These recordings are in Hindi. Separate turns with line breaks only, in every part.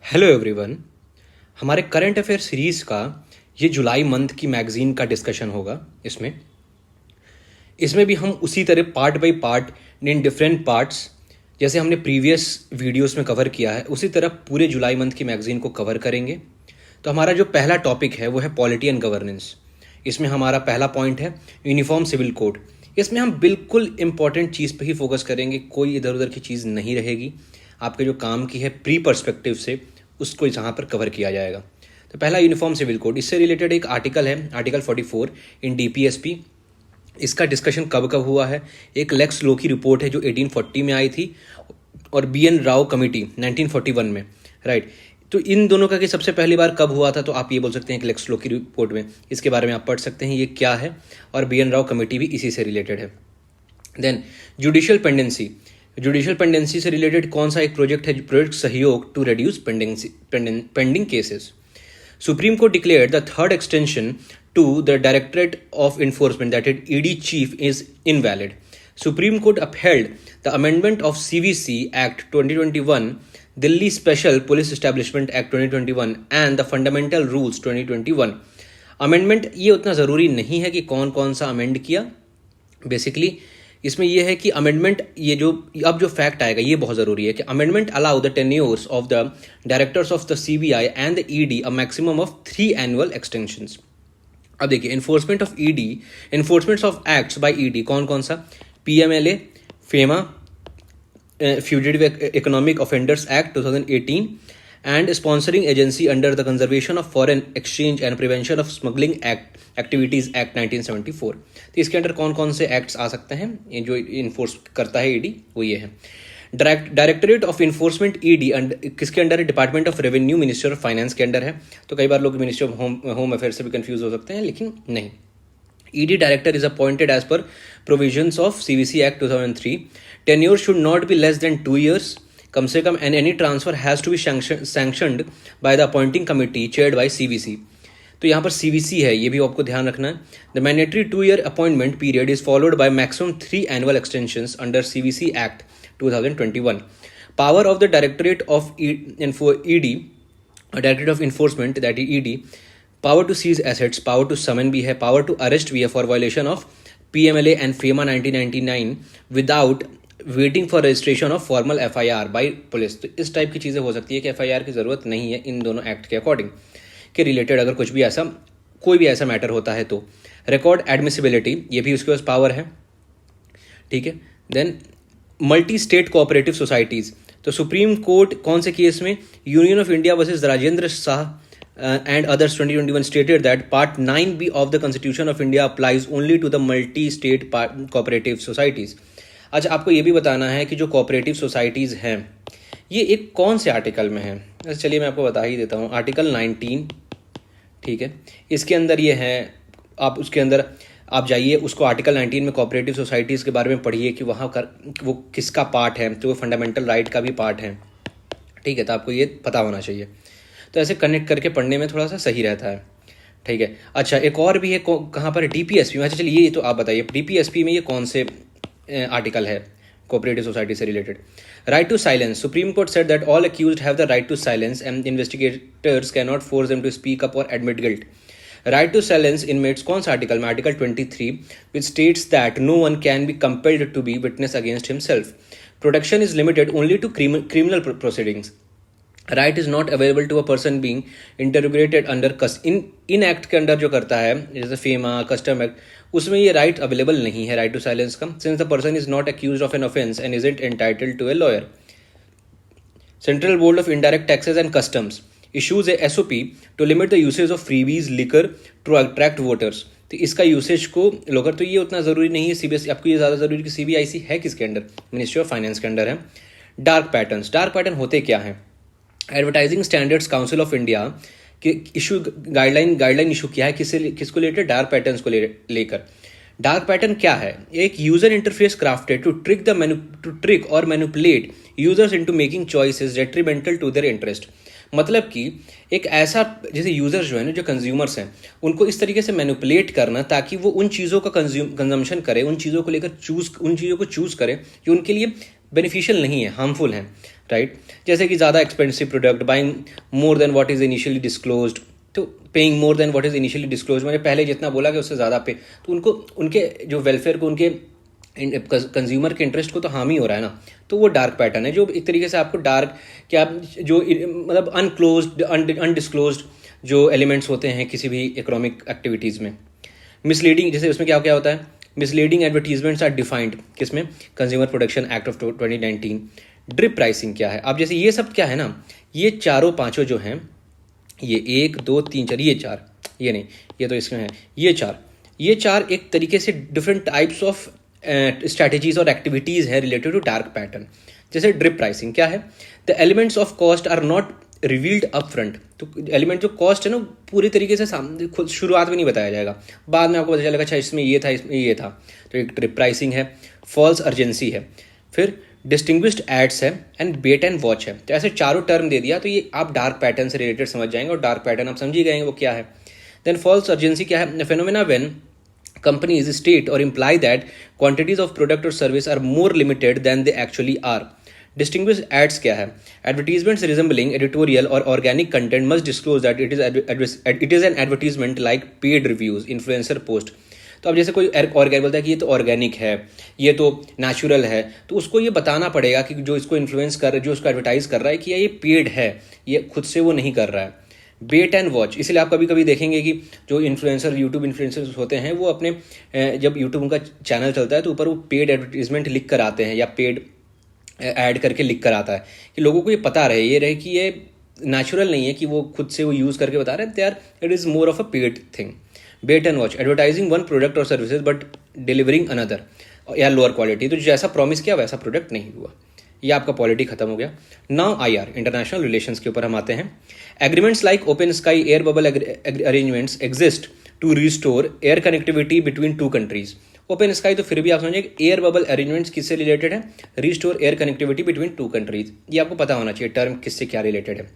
Hello everyone. हमारे करंट अफेयर सीरीज़ का ये जुलाई मंथ की मैगज़ीन का डिस्कशन होगा। इसमें भी हम उसी तरह part by part in different parts जैसे हमने प्रीवियस वीडियोस में कवर किया है उसी तरह पूरे जुलाई मंथ की मैगज़ीन को कवर करेंगे। तो हमारा जो पहला टॉपिक है वो है पॉलिटी एंड गवर्नेंस। इसमें हमारा पहला पॉइंट है यूनिफॉर्म सिविल कोड। इसमें हम बिल्कुल इंपॉर्टेंट चीज़ पे ही फोकस करेंगे, कोई इधर उधर की चीज़ नहीं रहेगी। आपके जो काम की है प्री पर्सपेक्टिव से उसको यहाँ पर कवर किया जाएगा। तो पहला यूनिफॉर्म सिविल कोड, इससे रिलेटेड एक आर्टिकल है, आर्टिकल 44 इन डीपीएसपी। इसका डिस्कशन कब कब हुआ है? एक लेक्स लो की रिपोर्ट है जो 1840 में आई थी और BN राव कमेटी 1941 में, राइट। तो इन दोनों का कि सबसे पहली बार कब हुआ था, तो आप ये बोल सकते हैं कि लेक्स लो की रिपोर्ट में। इसके बारे में आप पढ़ सकते हैं ये क्या है, और BN राव कमेटी भी इसी से रिलेटेड है। Then judicial pendency. Judicial pendency से रिलेटेड कौन सा एक प्रोजेक्ट है? Project Sahyog to reduce pending cases. Supreme Court declared the third extension to the Directorate of Enforcement, that is ED chief, is invalid. Supreme Court upheld the amendment of CVC Act 2021, Delhi Special Police Establishment Act 2021 and the Fundamental Rules 2021. Amendment ये उतना ज़रूरी नहीं है कि कौन कौन सा अमेंड किया। बेसिकली इसमें यह है कि अमेंडमेंट, ये जो अब जो फैक्ट आएगा ये बहुत ज़रूरी है कि amendment allow the tenures of the directors of the CBI and the ED a maximum of 3 annual extensions. अब देखिए enforcement of ED, enforcement of acts by ED कौन कौन सा? PMLA, FEMA, fugitive economic offenders act 2018 and sponsoring agency under the Conservation of Foreign Exchange and Prevention of Smuggling Activities Act 1974। तो इसके अंडर कौन कौन से एक्ट्स आ सकते हैं? ये जो इन्फोर्स करता है ED वो ये है। डायरेक्टरेट ऑफ इन्फोर्समेंट ED किसके अंडर है? Department of revenue, minister of finance के अंडर है। तो कई बार लोग मिनिस्ट्री ऑफ होम अफेयर से भी कंफ्यूज हो सकते हैं, लेकिन नहीं। ED director is appointed as per provisions of CVC Act 2003. Tenure should not be less than 2 years. कम से कम and any transfer has to be sanctioned by the appointing committee chaired by CVC। तो यहाँ पर CVC है, ये भी आपको ध्यान रखना है। The mandatory 2-year appointment period is followed by maximum 3 annual extensions under CVC Act 2021। Power of the Directorate of ED, Directorate of Enforcement, that is ED, power to seize assets, power to summon भी है, power to arrest भी है for violation of PMLA and FEMA 1999 without waiting for registration of formal FIR by police. तो इस टाइप की चीज़ें हो सकती है कि FIR की ज़रूरत नहीं है इन दोनों एक्ट के अकॉर्डिंग के रिलेटेड। अगर कुछ भी ऐसा कोई भी ऐसा मैटर होता है तो रिकॉर्ड एडमिसिबिलिटी, ये भी उसके पास पावर है, ठीक है। Then multi state cooperative societies. तो सुप्रीम कोर्ट कौन से केस में? Union of India versus Rajendra Shah and others 2021 stated that part 9B of the Constitution of India applies only to the multi-state cooperative societies। अच्छा, आपको ये भी बताना है कि जो कोऑपरेटिव सोसाइटीज़ हैं ये एक कौन से आर्टिकल में है। अच्छा चलिए मैं आपको बता ही देता हूँ। आर्टिकल 19, ठीक है, इसके अंदर ये है। आप उसके अंदर आप जाइए, उसको आर्टिकल 19 में कोऑपरेटिव सोसाइटीज़ के बारे में पढ़िए कि वहाँ कर वो किसका पार्ट है। तो वो फंडामेंटल राइट का भी पार्ट है, ठीक है। तो आपको ये पता होना चाहिए। तो ऐसे कनेक्ट करके पढ़ने में थोड़ा सा सही रहता है, ठीक है। अच्छा एक और भी है, कहाँ पर? DPSP में। अच्छा चलिए ये तो आप बताइए DPSP में ये कौन से आर्टिकल है कोऑपरेटिव सोसाइटी से related? Right to silence. Supreme court said that all accused have the right to silence and investigators can not force them to speak up और admit guilt. Right to silence inmates कौन सा आर्टिकल में? Article 23 which states that no one can be compelled to be witness against himself. Protection is limited only to criminal proceedings. Right is not available to a person being interrogated under in act के अंडर जो करता है जैसे फेमा, कस्टम एक्ट, उसमें ये राइट अवेलेबल नहीं है राइट टू साइलेंस का, since the person is not accused of an offence and isn't entitled to a lawyer. Central board of indirect taxes and customs issues a SOP to limit the usage of freebies liquor to attract voters. तो इसका यूसेज को लोकर, तो ये उतना ज़रूरी नहीं है। CBSE आपको ये ज़्यादा ज़रूरी कि CBIC है किसके अंडर? मिनिस्ट्री ऑफ फाइनेंस के अंडर है। Dark patterns. डार्क पैटर्न होते क्या हैं? Advertising standards council of India के इशू गाइडलाइन इशू किया है किसको रिलेटेड? डार्क पैटर्न्स को लेकर। डार्क पैटर्न क्या है? एक user interface crafted to trick और manipulate users into making choices detrimental to their interest. मतलब कि एक ऐसा, जैसे यूजर्स जो है ना, जो कंज्यूमर्स हैं, उनको इस तरीके से मैनिपुलेट करना ताकि वो उन चीज़ों का कंजम्पशन करे, उन चीज़ों को लेकर उन चीज़ों को चूज़ करें जो उनके लिए बेनिफिशियल नहीं है, हार्मफुल हैं, राइट। जैसे कि ज़्यादा expensive product, buying more than what is initially disclosed, तो paying more than what is initially disclose, मैंने पहले जितना बोला कि उससे ज़्यादा पे, तो उनको उनके जो वेलफेयर को, उनके कंज्यूमर के इंटरेस्ट को तो हार्म ही हो रहा है ना। तो वो डार्क पैटर्न है जो एक तरीके से आपको डार्क, क्या जो मतलब अनक्लोज्ड अनडिस्क्लोज्ड जो एलिमेंट्स होते हैं किसी भी इकोनॉमिक एक्टिविटीज़ में। मिसलीडिंग, जैसे उसमें क्या क्या होता है, मिसलीडिंग एडवर्टीजमेंट्स आर डिफाइंड किसमें, consumer protection act of 2019। Drip pricing क्या है, अब जैसे ये सब क्या है ना, ये चारों पांचों जो हैं, ये 1 2 3 4, ये 4, ये नहीं, ये तो इसमें है, ये चार एक तरीके से डिफरेंट टाइप्स ऑफ स्ट्रैटेजीज और एक्टिविटीज़ है रिलेटेड टू डार्क पैटर्न। जैसे ड्रिप प्राइसिंग क्या है, the elements of cost are not revealed up front, तो एलिमेंट जो कॉस्ट है ना पूरी तरीके से सामने खुद शुरुआत में नहीं बताया जाएगा, बाद में आपको पता चलेगा अच्छा इसमें ये था, इसमें ये था। तो एक ड्रिप प्राइसिंग है। फॉल्स अर्जेंसी है, फिर डिस्टिंग्विश्ड एड्स है, एंड वेट एंड वॉच है। तो ऐसे चारों टर्म दे दिया तो ये आप डार्क पैटर्न से रिलेटेड समझ जाएंगे, और डार्क पैटर्न आप समझ ही गए वो क्या है। देन फॉल्स अर्जेंसी क्या है, phenomena when companies state or imply that quantities of product or service are more limited than they actually are. Distinguished ads क्या है, advertisements resembling editorial or organic content must disclose that it is an advertisement like paid reviews, influencer post. तो अब जैसे कोई ऑर्गेनिक बोलता है कि ये तो ऑर्गेनिक है, ये तो नेचुरल है, तो उसको ये बताना पड़ेगा कि जो इसको इन्फ्लुएंस कर रहा है, जो उसको एडवर्टाइज कर रहा है कि ये पेड है, ये खुद से वो नहीं कर रहा है। वेट एंड वॉच, इसलिए आप कभी कभी देखेंगे कि जो इन्फ्लुएंसर, यूट्यूब इन्फ्लुएंसर्स होते हैं, वो अपने जब यूट्यूब उनका चैनल चलता है तो ऊपर वो पेड एडवर्टीजमेंट लिख कर आते हैं, या पेड ऐड करके लिख कर आता है, कि लोगों को ये पता रहे, ये रहे कि ये नेचुरल नहीं है कि वो खुद से वो यूज़ करके बता रहे हैं, यार it is more of a paid thing. Wait and watch, advertising one product और सर्विसेज बट डिलीवरिंग अनदर, या लोअर क्वालिटी, तो जैसा प्रॉमिस किया वैसा प्रोडक्ट नहीं हुआ। ये आपका पॉलिटी खत्म हो गया। नाउ IR, इंटरनेशनल रिलेशंस के ऊपर हम आते हैं। Agreements like open sky air bubble arrangements exist to restore air connectivity between two countries. Open sky तो फिर भी आप समझिए, एयर बबल अरेंजमेंट्स किससे रिलेटेड है, restore air connectivity between two countries, ये आपको पता होना चाहिए टर्म किससे क्या रिलेटेड है।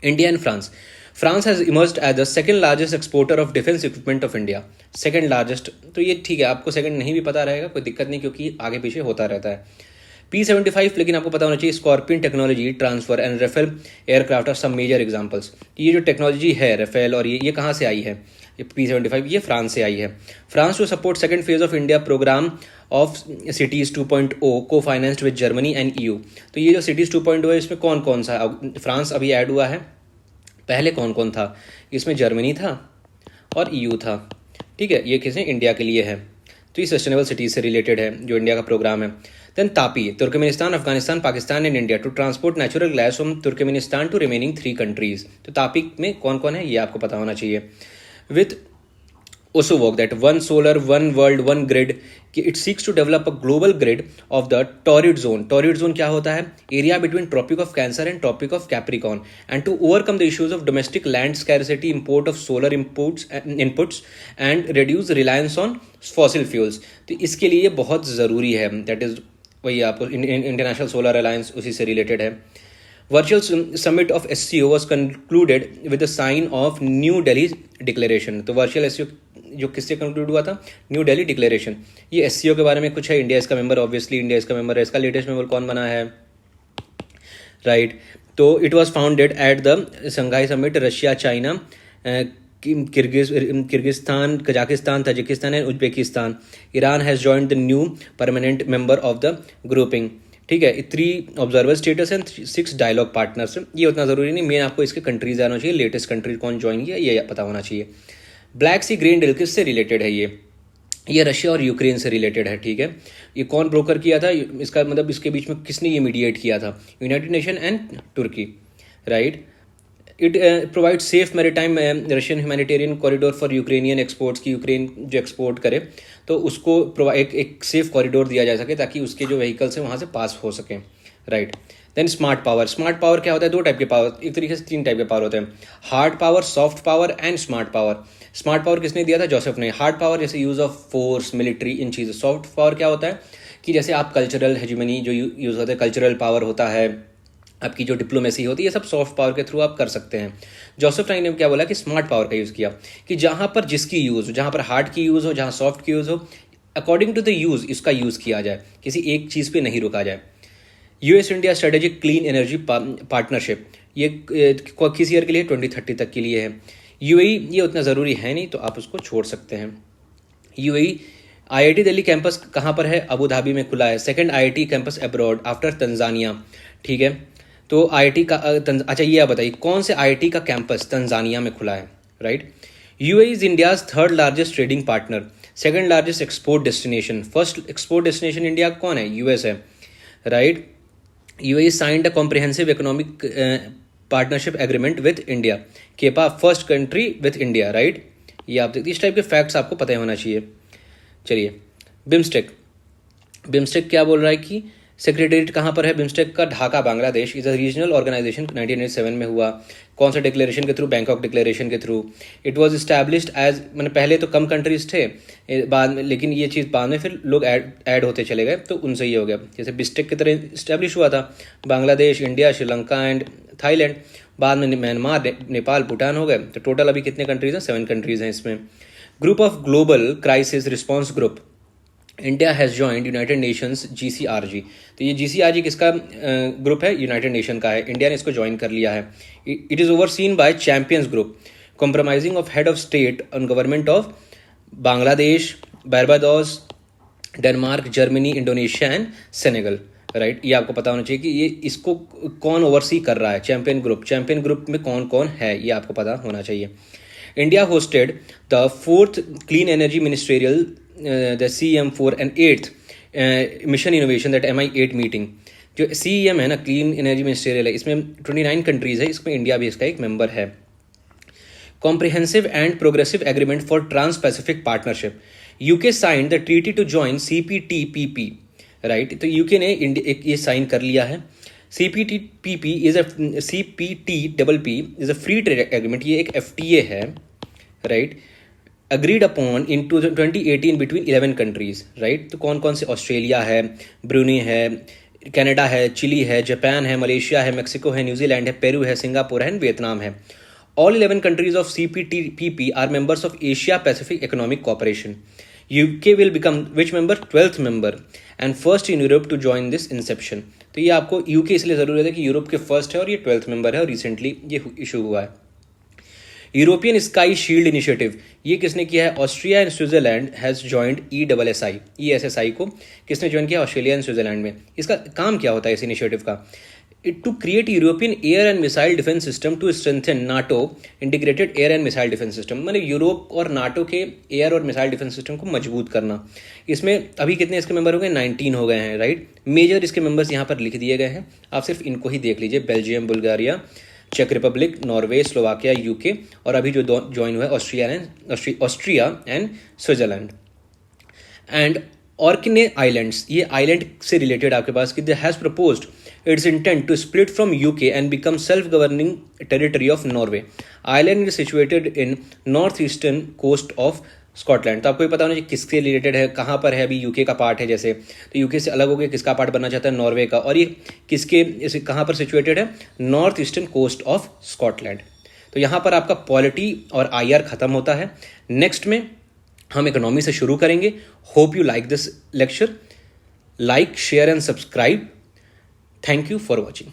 India and France, France has emerged as the second largest exporter of defence equipment of India. Second largest, तो ये ठीक है, आपको सेकंड नहीं भी पता रहेगा कोई दिक्कत नहीं, क्योंकि आगे पीछे होता रहता है। P-75, लेकिन आपको पता होना चाहिए, scorpion technology transfer and Rafale aircraft are some major examples. ये जो टेक्नोलॉजी है राफेल और ये कहाँ से आई है, ये P-75 ये फ्रांस से आई है। France to support second phase of India programme of cities 2.0 को financed with Germany and EU। तो ये जो सिटीज़ 2.0 है, इसमें कौन कौन सा, फ्रांस अभी ऐड हुआ है, पहले कौन कौन था, इसमें जर्मनी था और EU था, ठीक है, ये किसने, इंडिया के लिए है। तो ये सस्टेनेबल सिटीज़ से रिलेटेड है जो इंडिया का प्रोग्राम है। Then TAPI, Turkmenistan, Afghanistan, Pakistan and India to transport natural gas from Turkmenistan to remaining 3 कंट्रीज। तो तापी में कौन कौन है ये आपको पता होना चाहिए। With also work that one solar, one world, one grid, कि it seeks to develop a global grid of the torrid zone. Torrid zone क्या होता है, area between Tropic of Cancer and Tropic of Capricorn, and to overcome the issues of domestic land scarcity, import of solar inputs and reduce reliance on fossil fuels. तो इसके लिए बहुत ज़रूरी है, that is वही आपको इंटरनेशनल सोलर अलायंस उसी से रिलेटेड है। Virtual summit of SCO was concluded with the sign of New Delhi Declaration. तो वर्चुअल SCO जो किससे कंक्लूड हुआ था, न्यू दिल्ली डिक्लेरेशन। ये SCO के बारे में कुछ है, इंडिया इसका मेंबर, ऑब्वियसली इंडिया इसका मेंबर है। इसका लेटेस्ट मेंबर कौन बना है, राइट। तो it was founded at the Shanghai summit, Russia, China, Kyrgyzstan, Kazakhstan, Tajikistan and Uzbekistan. Iran has joined the new permanent member of the grouping, ठीक है। 3 observer status and 6 dialogue partners. ये उतना ज़रूरी नहीं, मेन आपको इसके कंट्रीज आना चाहिए, लेटेस्ट कंट्रीज कौन ज्वाइन किया ये पता होना चाहिए। ब्लैक सी ग्रीन डील किससे रिलेटेड है, ये रशिया और यूक्रेन से रिलेटेड है, ठीक है। ये कौन ब्रोकर किया था, इसका मतलब इसके बीच में किसने ये मीडिएट किया था, United Nation and Turkey, right. It provide safe maritime Russian humanitarian corridor for Ukrainian exports, की यूक्रेन जो एक्सपोर्ट करे तो उसको एक सेफ कॉरिडोर दिया जा सके ताकि उसके जो व्हीकल्स हैं वहाँ से पास हो सकें, right. Then smart power, smart power क्या होता है, 2 टाइप के पावर, एक तरीके से 3 टाइप के पावर होते हैं, hard power, soft power and smart power. Smart power किसने दिया था, जोसेफ ने। हार्ड पावर जैसे यूज़ ऑफ फोर्स, मिलिट्री, इन चीज़ें। सॉफ्ट पावर क्या होता है कि जैसे आप कल्चरल हेजिमनी जो यूज़ होता है, कल्चरल पावर होता है, आपकी जो डिप्लोमेसी होती है, ये सब सॉफ्ट पावर के थ्रू आप कर सकते हैं। जोसेफ ने क्या बोला कि स्मार्ट पावर का यूज़ किया, कि जहाँ पर जिसकी यूज़ हो, जहाँ पर हार्ड की यूज़ हो, जहाँ सॉफ्ट की यूज़ हो, अकॉर्डिंग टू द यूज़ इसका यूज़ किया जाए, किसी एक चीज़ पे नहीं रुका जाए। US India strategic clean energy partnership, ये किस ईयर के लिए? 2030 तक के लिए है। यूएई, ये उतना ज़रूरी है नहीं तो आप उसको छोड़ सकते हैं। यूएई आईआईटी दिल्ली कैंपस कहाँ पर है? अबू धाबी में खुला है। Second IIT campus abroad after Tanzania, ठीक है। तो आईआईटी का अच्छा ये आप बताइए कौन से आईआईटी का कैंपस तंजानिया में खुला है, right. UAE is India's third largest trading partner, second largest export destination. First export destination India कौन है? यूएस है, right. UAE signed a comprehensive economic partnership agreement with India, CEPA first country with India, right. ये आप देखिए, इस टाइप के फैक्ट्स आपको पता होना चाहिए। चलिए, बिम्स्टेक, बिम्स्टेक क्या बोल रहा है कि सेक्रेटरीट कहाँ पर है बिम्स्टेक का? Dhaka, Bangladesh. Is a regional organisation, 1987 में हुआ। कौन सा डिक्लेरेशन के थ्रू? बैंकॉक डिक्लेरेशन के through. It was established as, मैंने पहले तो कम कंट्रीज थे बाद में, लेकिन ये चीज़ बाद में फिर लोग ऐड होते चले गए तो उनसे ये हो गया। जैसे बिस्टेक की तरह इस्टेब्लिश हुआ था Bangladesh, India, Sri Lanka and Thailand, बाद में म्यांमार, नेपाल, भूटान हो गए। तो टोटल अभी कितने कंट्रीज हैं? 7 कंट्रीज हैं इसमें। Group of global crisis response group, India has joined United Nations GCRG. तो ये जीसीआरजी किसका ग्रुप है? यूनाइटेड नेशन का है। इंडिया ने इसको ज्वाइन कर लिया है। It is overseen by champions group compromising of head of state on government of Bangladesh, Barbados, Denmark, Germany, Indonesia and Senegal, right. ये आपको पता होना चाहिए कि ये इसको कौन ओवरसी कर रहा है, चैंपियन ग्रुप। चैंपियन ग्रुप में कौन कौन है ये आपको पता होना चाहिए। India hosted the 4th clean energy ministerial, the CEM4 and 8th mission innovation that MI8 meeting. जो CEM है ना, क्लीन एनर्जी मिनिस्ट्रियल है, इसमें 29 कंट्रीज है, इसमें इंडिया भी इसका एक मेंबर है। Comprehensive and progressive agreement for trans Pacific partnership, UK signed the treaty to join CPTPP, right. तो यूके ने एक ये साइन कर लिया है। CPTPP is a CPTPP is a free trade agreement, ये एक FTA है, right. Agreed upon in 2018 between 11 countries, right. तो कौन कौन से? ऑस्ट्रेलिया है, ब्रूनी है, कनाडा है, चिली है, जापान है, मलेशिया है, मेक्सिको है, न्यूजीलैंड है, पेरू है, सिंगापुर है एंड वियतनाम है। All 11 countries of CPTPP are members of Asia Pacific economic cooperation. UK will become which member? 12th member and first in Europe to join this inception. तो ये आपको यूके इसलिए जरूरत है कि यूरोप के फर्स्ट है और ये 12th मेंबर है और रिसेंटली ये इशू हुआ है। यूरोपियन स्काई शील्ड इनिशिएटिव, ये किसने किया है? Austria and Switzerland has joined ESSI को किसने ज्वाइन किया? ऑस्ट्रेलिया एंड स्विट्जरलैंड में। इसका काम क्या होता है इस इनिशिएटिव का? To create European air and missile defence system to strengthen NATO integrated air and missile defence system, मतलब यूरोप और नाटो के एयर और मिसाइल डिफेंस सिस्टम को मजबूत करना। इसमें अभी कितने इसके मेंबर हो गए? 19 हो गए हैं, राइट। मेजर इसके मेंबर्स यहाँ पर लिख दिए गए हैं, आप सिर्फ इनको ही देख लीजिए। बेल्जियम, बुल्गारिया, चेक रिपब्लिक, नॉर्वे, स्लोवाकिया, यूके और अभी जो ज्वाइन हुआ है Austria and Switzerland. And Orkney islands, ये आइलैंड से रिलेटेड आपके पास कि they has proposed its intent to split from UK and become self governing territory of Norway. Island is situated in north eastern coast of Scotland. तो आपको ये पता होना चाहिए किसके रिलेटेड है, कहाँ पर है। अभी यूके का पार्ट है, जैसे तो यूके से अलग हो गया, किसका पार्ट बनना चाहता है? नॉर्वे का। और ये किसके कहाँ पर सिचुएटेड है? North eastern coast of Scotland. तो यहाँ पर आपका पॉलिटी और IR खत्म होता है। नेक्स्ट में हम इकोनॉमी से शुरू करेंगे। Hope you like this lecture. Like, share and subscribe. Thank you for watching.